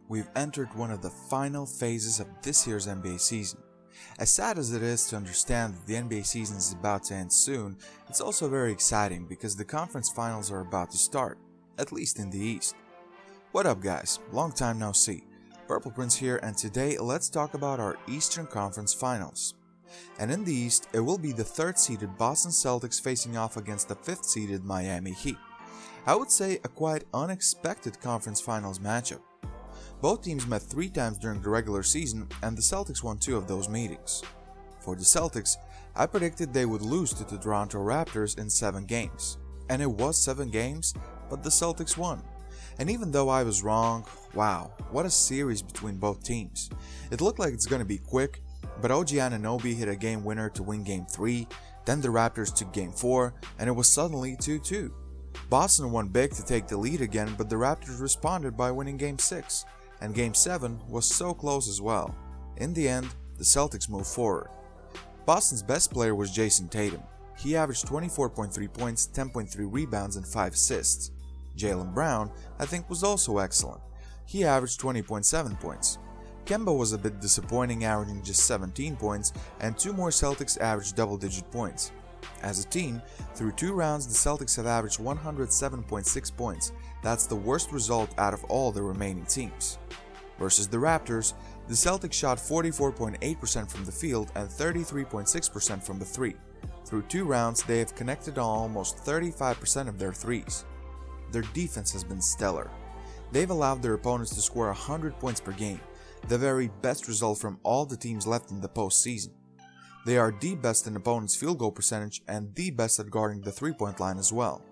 we've entered one of the final phases of this year's NBA season. As sad as it is to understand that the NBA season is about to end soon, it's also very exciting because the conference finals are about to start, at least in the East. What up guys, long time no see. Purple Prince here, and today let's talk about our Eastern Conference Finals. And in the East, it will be the 3rd seeded Boston Celtics facing off against the 5th seeded Miami Heat. I would say a quite unexpected conference finals matchup. Both teams met 3 times during the regular season, and the Celtics won 2 of those meetings. For the Celtics, I predicted they would lose to the Toronto Raptors in 7 games. And it was 7 games, but the Celtics won. And even though I was wrong, wow, what a series between both teams. It looked like it's gonna be quick, but OG Anunoby hit a game winner to win game 3, then the Raptors took game 4, and it was suddenly 2-2. Boston won big to take the lead again, but the Raptors responded by winning game 6, and game 7 was so close as well. In the end, the Celtics moved forward. Boston's best player was Jason Tatum. He averaged 24.3 points, 10.3 rebounds, and 5 assists. Jaylen Brown, I think, was also excellent. He averaged 20.7 points. Kemba was a bit disappointing, averaging just 17 points, and 2 more Celtics averaged double-digit points. As a team, through 2 rounds the Celtics have averaged 107.6 points. That's the worst result out of all the remaining teams. Versus the Raptors, the Celtics shot 44.8% from the field and 33.6% from the 3. Through 2 rounds, they have connected on almost 35% of their threes. Their defense has been stellar. They've allowed their opponents to score 100 points per game, the very best result from all the teams left in the postseason. They are the best in opponents' field goal percentage and the best at guarding the 3-point line as well.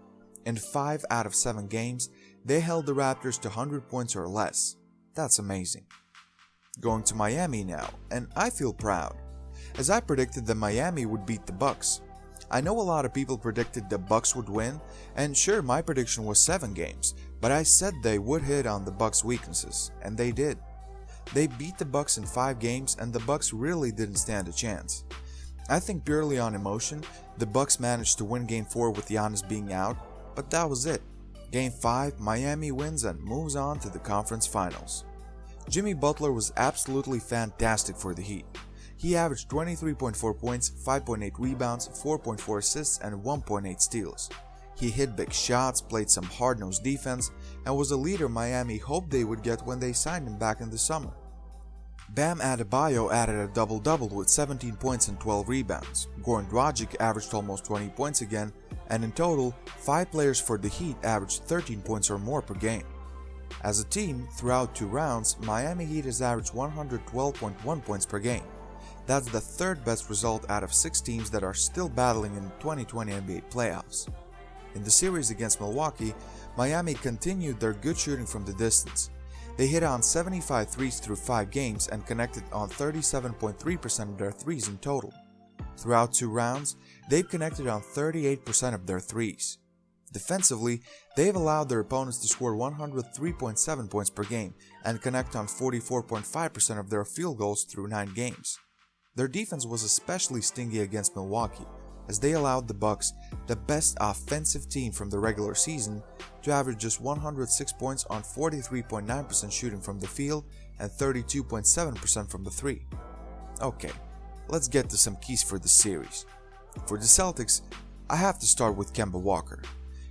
In 5 out of 7 games, they held the Raptors to 100 points or less. That's amazing. Going to Miami now, and I feel proud, as I predicted that Miami would beat the Bucks. I know a lot of people predicted the Bucks would win, and sure, my prediction was 7 games, but I said they would hit on the Bucks' weaknesses, and they did. They beat the Bucks in 5 games, and the Bucks really didn't stand a chance. I think purely on emotion, the Bucks managed to win Game 4 with Giannis being out, but that was it. Game 5, Miami wins and moves on to the conference finals. Jimmy Butler was absolutely fantastic for the Heat. He averaged 23.4 points, 5.8 rebounds, 4.4 assists, and 1.8 steals. He hit big shots, played some hard-nosed defense, and was a leader Miami hoped they would get when they signed him back in the summer. Bam Adebayo added a double-double with 17 points and 12 rebounds. Goran Dragic averaged almost 20 points again, and in total, 5 players for the Heat averaged 13 points or more per game. As a team, throughout 2 rounds, Miami Heat has averaged 112.1 points per game. That's the 3rd best result out of 6 teams that are still battling in 2020 NBA playoffs. In the series against Milwaukee, Miami continued their good shooting from the distance. They hit on 75 threes through 5 games and connected on 37.3% of their threes in total. Throughout 2 rounds, they've connected on 38% of their threes. Defensively, they've allowed their opponents to score 103.7 points per game and connect on 44.5% of their field goals through 9 games. Their defense was especially stingy against Milwaukee, as they allowed the Bucks, the best offensive team from the regular season, to average just 106 points on 43.9% shooting from the field and 32.7% from the 3. Okay, let's get to some keys for the series. For the Celtics, I have to start with Kemba Walker.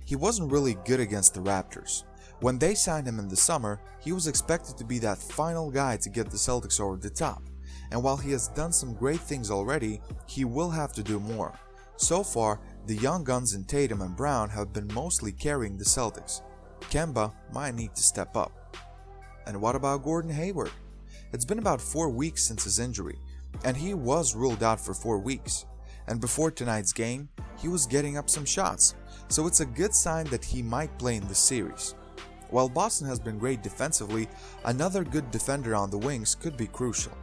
He wasn't really good against the Raptors. When they signed him in the summer, he was expected to be that final guy to get the Celtics over the top. And while he has done some great things already, he will have to do more. So far, the young guns in Tatum and Brown have been mostly carrying the Celtics. Kemba might need to step up. And what about Gordon Hayward? It's been about 4 weeks since his injury, and he was ruled out for 4 weeks. And before tonight's game, he was getting up some shots, so it's a good sign that he might play in this series. While Boston has been great defensively, another good defender on the wings could be crucial.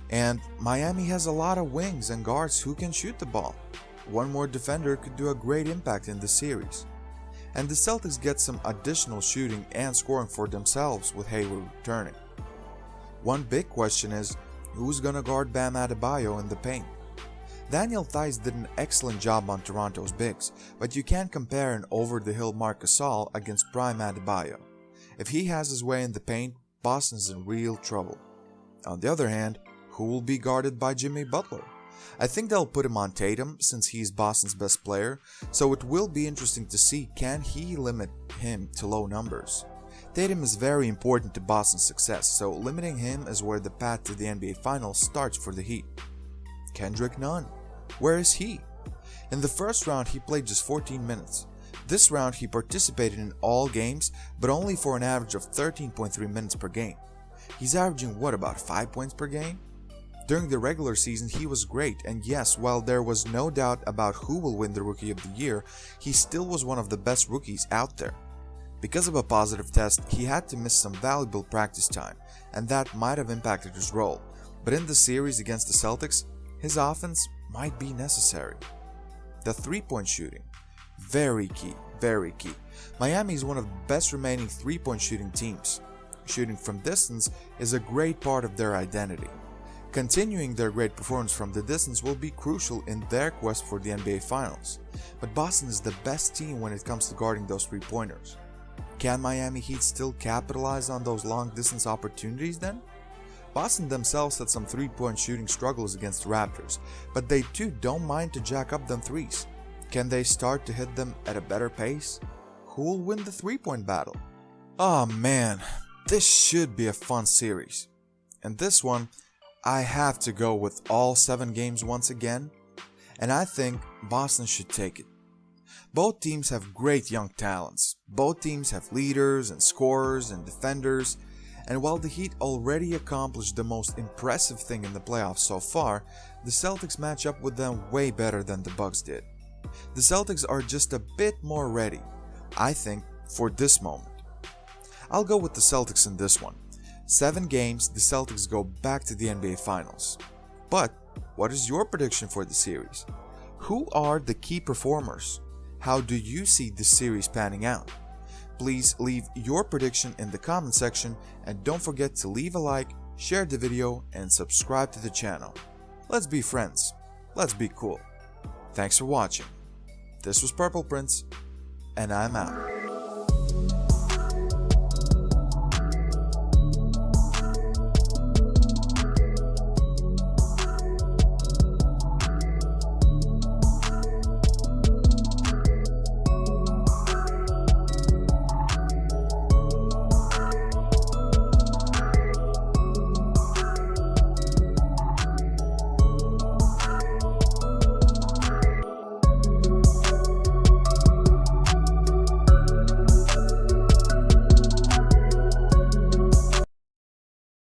And Miami has a lot of wings and guards who can shoot the ball. One more defender could do a great impact in the series. And the Celtics get some additional shooting and scoring for themselves with Hayward returning. One big question is, who's gonna guard Bam Adebayo in the paint? Daniel Theis did an excellent job on Toronto's bigs, but you can't compare an over-the-hill Marc Gasol against prime Adebayo. If he has his way in the paint, Boston's in real trouble. On the other hand, who will be guarded by Jimmy Butler? I think they'll put him on Tatum since he's Boston's best player, so it will be interesting to see can he limit him to low numbers. Tatum is very important to Boston's success, so limiting him is where the path to the NBA Finals starts for the Heat. Kendrick Nunn, where is he? In the first round he played just 14 minutes. This round he participated in all games, but only for an average of 13.3 minutes per game. He's averaging about 5 points per game? During the regular season he was great, and yes, while there was no doubt about who will win the Rookie of the Year, he still was one of the best rookies out there. Because of a positive test, he had to miss some valuable practice time, and that might have impacted his role, but in the series against the Celtics, his offense might be necessary. The 3-point shooting. Very key, very key. Miami is one of the best remaining 3-point shooting teams. Shooting from distance is a great part of their identity. Continuing their great performance from the distance will be crucial in their quest for the NBA Finals, but Boston is the best team when it comes to guarding those 3-pointers. Can Miami Heat still capitalize on those long-distance opportunities then? Boston themselves had some 3-point shooting struggles against the Raptors, but they too don't mind to jack up them threes. Can they start to hit them at a better pace? Who will win the 3-point battle? Oh man, this should be a fun series. And this one, I have to go with all 7 games once again, and I think Boston should take it. Both teams have great young talents. Both teams have leaders and scorers and defenders, and while the Heat already accomplished the most impressive thing in the playoffs so far, the Celtics match up with them way better than the Bucks did. The Celtics are just a bit more ready, I think, for this moment. I'll go with the Celtics in this one. 7 games, the Celtics go back to the NBA Finals. But what is your prediction for the series? Who are the key performers? How do you see this series panning out? Please leave your prediction in the comment section, and don't forget to leave a like, share the video, and subscribe to the channel. Let's be friends. Let's be cool. Thanks for watching. This was Purple Prince, and I'm out.